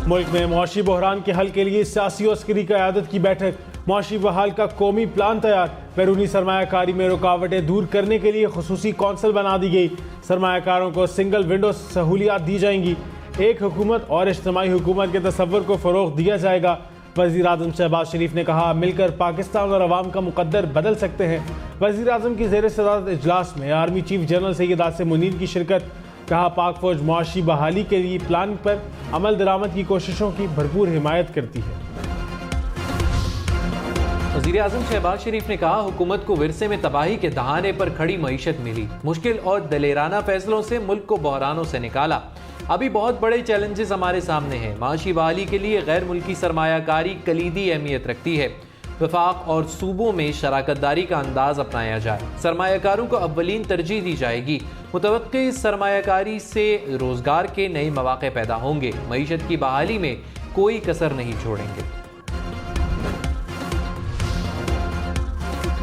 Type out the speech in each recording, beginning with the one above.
मुल्क में मुआशी बहरान के हल के लिए सियासी और अस्करी क़यादत की बैठक। मुआशी बहाल का कौमी प्लान तैयार। बैरूनी सरमायाकारी में रुकावटें दूर करने के लिए खुसूसी कौंसिल बना दी गई। सरमायाकारों को सिंगल विंडो सहूलियात दी जाएंगी। एक हुकूमत और इज्तिमाई हुकूमत के तसव्वुर को फ़रोग़ दिया जाएगा। वज़ीर आज़म शहबाज शरीफ ने कहा, मिलकर पाकिस्तान और अवाम का मुक़द्दर बदल सकते हैं। वज़ीर आज़म की ज़ेर सदारत इजलास में army chief general Syed Asim Munir की शिरकत। कहा, पाक फौज मुआशी बहाली के लिए प्लान पर अमल दरामद की कोशिशों की भरपूर हिमायत करती है। वज़ीर आज़म शहबाज शरीफ ने कहा, हुकूमत को विरसे में तबाही के दहाने पर खड़ी मईशत मिली। मुश्किल और दलेराना फैसलों से मुल्क को बहरानों से निकाला। अभी बहुत बड़े चैलेंजेस हमारे सामने हैं। माशी बहाली के लिए गैर मुल्की सरमायाकारी कलीदी अहमियत रखती है। वफाक और सूबों में शराकतदारी का अंदाज अपनाया जाए। सरमायाकारों को अव्वलीन तरजीह दी जाएगी। मुतवक्की सरमायाकारी से रोजगार के नए मौके पैदा होंगे। मईशत की बहाली में कोई कसर नहीं छोड़ेंगे।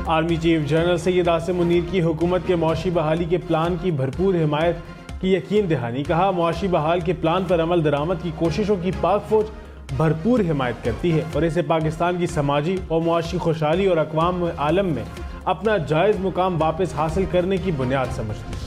Army chief general Syed Asim Munir की हुकूमत के मुआशी बहाली के प्लान की भरपूर हिमायत की यकीन दहानी। कहा, मुआशी बहाल के प्लान पर अमल दरामद की कोशिशों की पाक फौज भरपूर हिमायत करती है और इसे पाकिस्तान की समाजी और मुआशी खुशहाली और अक़वाम आलम में अपना जायज़ मुकाम वापस हासिल करने की बुनियाद समझती है।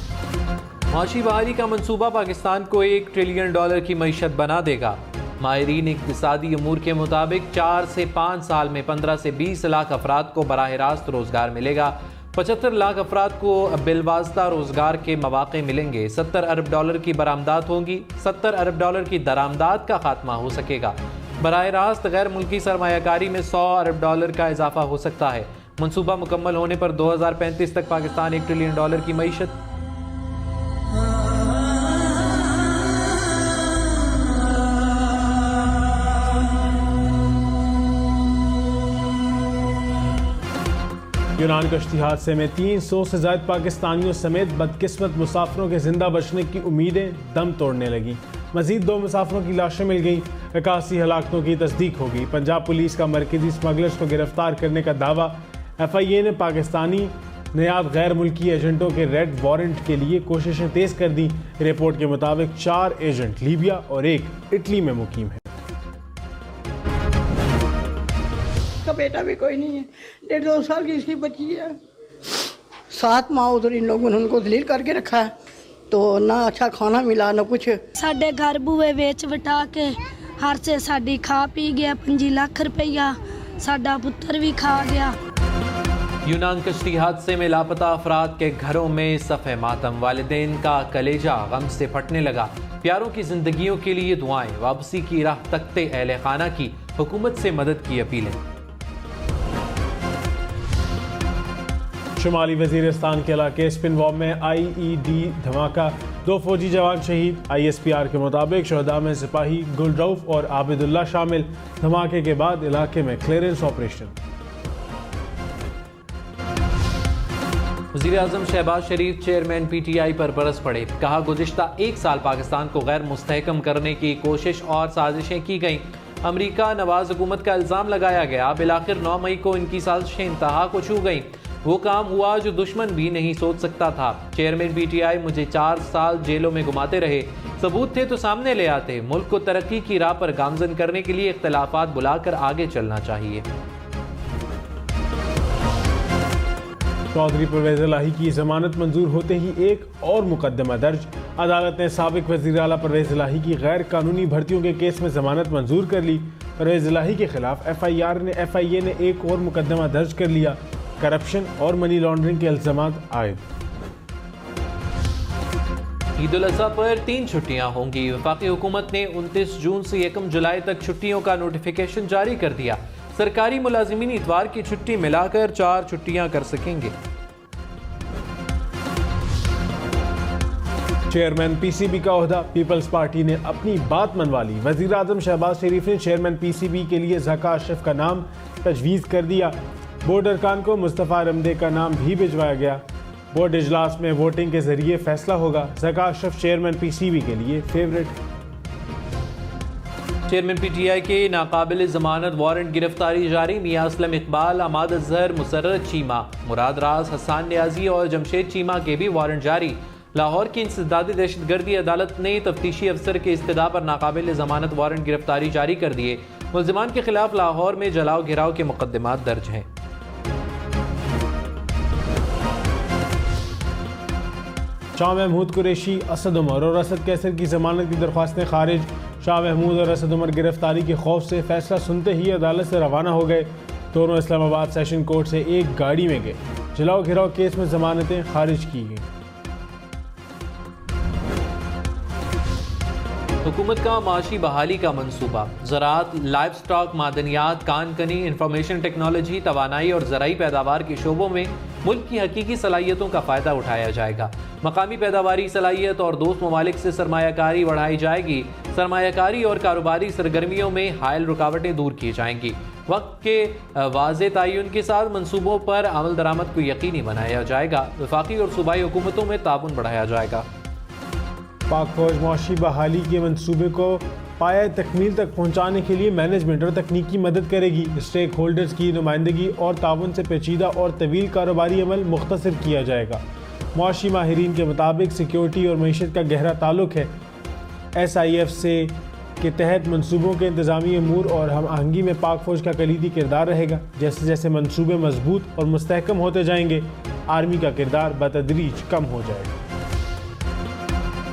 मुआशी बहाली का मंसूबा पाकिस्तान को $1 ट्रिलियन की मईशत बना देगा। माहिरीन इक़्तिसादी अमूर के मुताबिक 4 से 5 साल में 15 से 20 लाख अफराद को बराह रास्त रोज़गार मिलेगा। 75 लाख अफराद को बिलवास्ता रोज़गार के मौक़े मिलेंगे। $70 अरब की बरामदात होंगी। $70 अरब की दरामदात का खात्मा हो सकेगा। बराह रास्त गैर मुल्की सरमायाकारी में $100 अरब का इजाफा हो सकता है। मनसूबा मुकम्मल होने पर 2035 तक पाकिस्तान $1 ट्रिलियन की मईशत यूनान कश्ती हादसे में 300 से ज़ायद पाकिस्तानियों समेत बदकिस्मत मुसाफिरों के जिंदा बचने की उम्मीदें दम तोड़ने लगी। मजीद 2 मुसाफिरों की लाशें मिल गईं। 81 हलाकतों की तस्दीक हो गई। पंजाब पुलिस का मरकजी स्मगलर्स को गिरफ्तार करने का दावा। FIA ने पाकिस्तानी नयाब गैर मुल्की एजेंटों के रेड वारंट के लिए कोशिशें तेज़ कर दी। रिपोर्ट के मुताबिक 4 एजेंट लीबिया और 1 इटली में मुकीम है। का बेटा भी कोई नहीं है। 1.5-2 साल की इसकी बच्ची है। 7 माह उधर इन लोगों ने उनको दलील करके रखा है, तो ना अच्छा खाना मिला ना कुछ। साडे घर बूए वेच वटा के हर से साडी खा पी गया। 5 लाख रुपया साडा पुत्र भी खा गया। यूनान कश्ती हादसे में लापता अफराद के घरों में सफ़े मातम। वालिदैन का कलेजा गम से फटने लगा। प्यारों की जिंदगियों के लिए दुआएं। वापसी की राह तकते अहले खाना की। हुकूमत से मदद की अपीलें। शुमाली वजीरिस्तान के इलाके स्पिनवॉब में IED धमाका। 2 फौजी जवान शहीद। ISPR के मुताबिक शहदा में सिपाही गुलरऊफ और आबिदुल्ला शामिल। धमाके के बाद इलाके में क्लियरेंस ऑपरेशन। वज़ीर आज़म शहबाज शरीफ चेयरमैन PTI पर बरस पड़े। कहा, गुज़िश्ता 1 साल पाकिस्तान को गैर मुस्तहकम करने की कोशिश और साजिशें की गईं। अमरीका नवाज हुकूमत का इल्ज़ाम लगाया गया। बिलाखिर 9 मई को इनकी साजिशें इंतहा को छू गईं। वो काम हुआ जो दुश्मन भी नहीं सोच सकता था। चेयरमैन PTI मुझे 4 साल जेलों में घुमाते रहे। सबूत थे तो सामने ले आते। मुल्क को तरक्की की राह पर गामजन करने के लिए इख्तलाफात बुलाकर आगे चलना चाहिए। चौधरी परवेज इलाही की जमानत मंजूर होते ही एक और मुकदमा दर्ज। अदालत ने साबिक वज़ीर आला परवेज इलाही की गैर कानूनी भर्तियों के केस में जमानत मंजूर कर ली। परवेज इलाही के खिलाफ FIA ने एक और मुकदमा दर्ज कर लिया। करप्शन और मनी लॉन्ड्रिंग के इल्जामात आए। ईद उल अज़हा पर 3 छुट्टियां होंगी। वफाकी हुकूमत ने 29 जून से 1 जुलाई तक छुट्टियों का नोटिफिकेशन जारी कर दिया। सरकारी मुलाजिमीन इतवार की छुट्टी मिलाकर 4 छुट्टियां कर सकेंगे। चेयरमैन PCB का ओहदा पीपल्स पार्टी ने अपनी बात मनवा ली। वज़ीर आज़म शहबाज शरीफ ने चेयरमैन PCB के लिए ज़का अशरफ का नाम तजवीज़ कर दिया। बोर्ड अरकान को मुस्तफ़ा रमदे का नाम भी भिजवाया गया। बोर्ड इजलास में वोटिंग के जरिए फैसला होगा। ज़का अशरफ चेयरमैन PCB के लिए फेवरेट। चेयरमैन PTI के नाकाबिल जमानत वारंट गिरफ्तारी जारी। मियां असलम इकबाल, अमाद अजहर, मुसर्रत चीमा, मुराद राज, हसान न्याजी और जमशेद चीमा के भी वारंट जारी। लाहौर की इंसदादी दहशतगर्दी अदालत ने तफ्तीशी अफसर के इस्तदा पर नाकाबिल जमानत वारंट गिरफ्तारी जारी कर दिए। मुल्जिमान के खिलाफ लाहौर में जलाओ घिराव के मुकदमात दर्ज हैं। शाह महमूद कुरैशी, असद उमर और असद कैसर की जमानत की दरख्वास्तें खारिज। शाह महमूद और असद उमर गिरफ्तारी के खौफ से फैसला सुनते ही अदालत से रवाना हो गए। दोनों इस्लामाबाद सेशन कोर्ट से एक गाड़ी में गए। जलाओ घिराव केस में जमानतें खारिज की गई। हुकूमत का माशी बहाली का मंसूबा। ज़राअत, लाइव स्टॉक, मादनियात, कानकनी, इंफॉर्मेशन टेक्नोलॉजी, तवानाई और ज़राई पैदावार के शोबों में मुल्क की हकीकी सलाहियतों का फ़ायदा उठाया जाएगा। मकामी पैदावारी सलाहियत और दोस्त ममालिक से सरमायाकारी बढ़ाई जाएगी। सरमायाकारी और कारोबारी सरगर्मियों में हायल रुकावटें दूर की जाएंगी। वक्त के वाज़े तयन के साथ मंसूबों पर अमल दरामद को यकीनी बनाया जाएगा। वफाकी और सूबाई हुकूमतों में ताउन बढ़ाया जाएगा। पाक फौज माशी बहाली के मंसूबे को पाया तकमील तक पहुँचाने के लिए मैनेजमेंट और तकनीकी मदद करेगी। स्टेक होल्डर्स की नुमाइंदगी और ताउन से पेचीदा और तवील कारोबारी अमल मुख्तसर किया जाएगा। माशी माहिरीन के मुताबिक सिक्योरिटी और मईशत का गहरा ताल्लुक है। SIF से के तहत मंसूबों के इंतज़ामी अमूर और हम आहंगी में पाक फौज का कलीदी किरदार रहेगा। जैसे जैसे मंसूबे मजबूत और मुस्तहकम होते जाएंगे, आर्मी का किरदार बतदरीज कम हो जाएगा।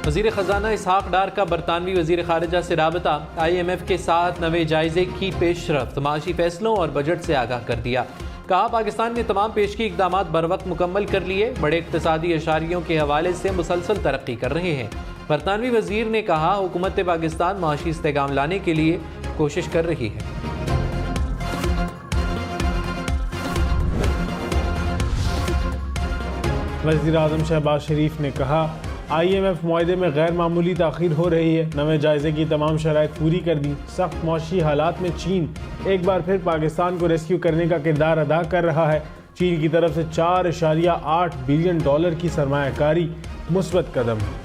वज़ीर ख़जाना इसहाक डार का बरतानवी वज़ीर ख़ारिजा से राबता। IMF के साथ नवे जायज़े की पेशरफ्त, माशी फैसलों और बजट से आगाह कर दिया। कहा, पाकिस्तान ने तमाम पेशगी इक़दामात बर वक्त मुकम्मल कर लिए। बड़े इक़्तिसादी अशारियों के हवाले से मुसलसल तरक्की कर रहे हैं। बरतानवी वज़ीर ने कहा, हुकूमत पाकिस्तान माशी इस्तेगाम लाने के लिए कोशिश कर रही है। वज़ीर आज़म शहबाज शरीफ ने कहा, IMF मुआहदे में गैर मामूली ताख़ीर हो रही है। नवे जायज़े की तमाम शराइत पूरी कर दी। सख्त मौशी हालात में चीन एक बार फिर पाकिस्तान को रेस्क्यू करने का किरदार अदा कर रहा है। चीन की तरफ से $4.8 बिलियन की सरमायाकारी मुस्बत कदम है।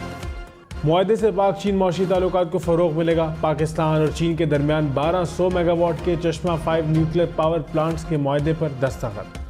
मुआहदे से पाक चीन मौशी ताल्लुकात को फ़रोग़ मिलेगा। पाकिस्तान और चीन के दरमियान 1200 मेगावाट के चश्मा 5 न्यूक्लियर पावर प्लांट्स के मुआहदे पर दस्तखत।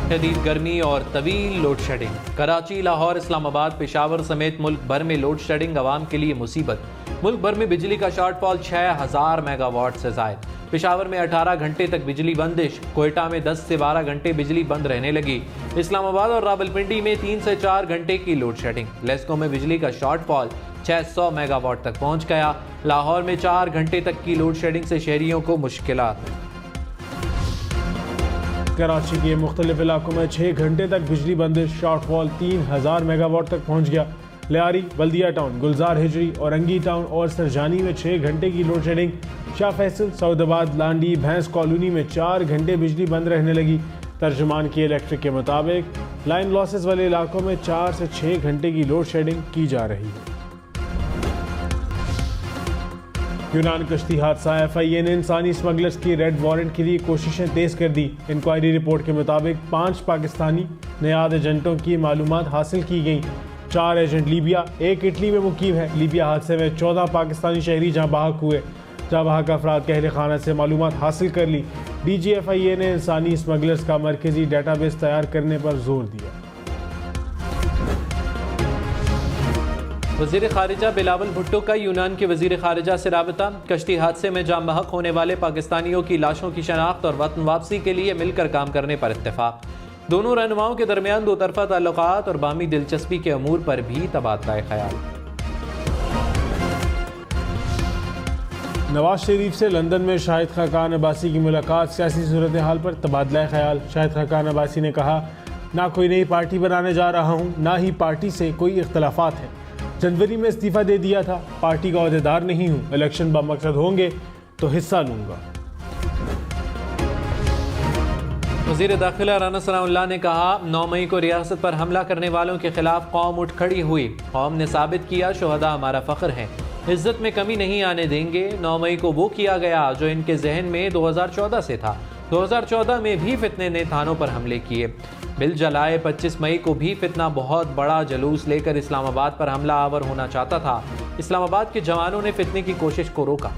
शदीद गर्मी और तवील लोड शेडिंग। कराची, लाहौर, इस्लामाबाद, पेशावर समेत मुल्क भर में लोड शेडिंग अवाम के लिए मुसीबत। मुल्क भर में बिजली का शॉर्टफॉल 6000 मेगावाट से ज़ायद। पेशावर में 18 घंटे तक बिजली बंदिश। कोयटा में 10 से 12 घंटे बिजली बंद रहने लगी। इस्लामाबाद और रावलपिंडी में 3 से 4 घंटे की लोड शेडिंग। लेस्को में बिजली का शॉर्टफॉल 600 मेगावाट तक पहुँच गया। लाहौर में 4 घंटे तक की लोड शेडिंग से शहरियों को मुश्किलात। कराची के मुख्तलिफ इलाकों में 6 घंटे तक बिजली बंदिश। शॉर्टफॉल 3000 मेगावाट तक पहुँच गया। लियारी, बल्दिया टाउन, गुलजार हिजरी, औरंगी टाउन और सरजानी में 6 घंटे की लोड शेडिंग। शाह फैसल, सऊदाबाद, लांडी, भैंस कॉलोनी में 4 घंटे बिजली बंद रहने लगी। तर्जुमान की इलेक्ट्रिक के मुताबिक लाइन लॉसेस वाले इलाकों में 4 से 6 घंटे की लोड शेडिंग की जा रही है। यूनान कश्ती हादसा। FIA ने इंसानी स्मगलर्स की रेड वारंट के लिए कोशिशें तेज कर दी। इंक्वायरी रिपोर्ट के मुताबिक 5 पाकिस्तानी नयाद एजेंटों की मालूमात हासिल की गई। 4 एजेंट लीबिया, 1 इटली में मुकीम है। लीबिया हादसे में 14 पाकिस्तानी शहरी जहाँ बहक हुए। जहाँ बहक अफराद के अहले खाना से मालूमात हासिल कर ली। DG FIA ने इंसानी स्मगलर्स का मरकजी डेटाबेस तैयार करने पर जोर दिया। वज़ीर ख़ारिजा बिलावल भुट्टो का यूनान के वज़ीर ख़ारिजा से राबता। कश्ती हादसे में जाम बहक होने वाले पाकिस्तानियों की लाशों की शनाख्त और वतन वापसी के लिए मिलकर काम करने पर इत्तेफाक। दोनों रहनुमाओं के दरमियान दो तरफा ताल्लुकात और बामी दिलचस्पी के अमूर पर भी तबादला ख्याल। नवाज शरीफ से लंदन में शाहिद खाकान अब्बासी की मुलाकात। सियासी सूरत हाल पर तबादला ख्याल। शाहिद खाकान अब्बासी ने कहा, ना कोई नई पार्टी बनाने जा रहा हूँ, ना ही पार्टी से कोई इख्तलाफात है। जनवरी में इस्तीफ़ा दे दिया था। पार्टी का अहदेदार नहीं हूँ। इलेक्शन बामकसद होंगे तो हिस्सा लूँगा। वज़ीर दाखिला राना सनाउल्लाह ने कहा, 9 मई को रियासत पर हमला करने वालों के खिलाफ कौम उठ खड़ी हुई। कौम ने साबित किया शोहदा हमारा फ़ख्र है। इज्जत में कमी नहीं आने देंगे। 9 मई को वो किया गया जो इनके जहन में 2014 से था। 2014 में भी फितने ने थानों पर हमले किए। बिल जलाए। 25 मई को भी फितना बहुत बड़ा जलूस लेकर इस्लामाबाद पर हमला आवर होना चाहता था। इस्लामाबाद के जवानों ने फितने की कोशिश को रोका।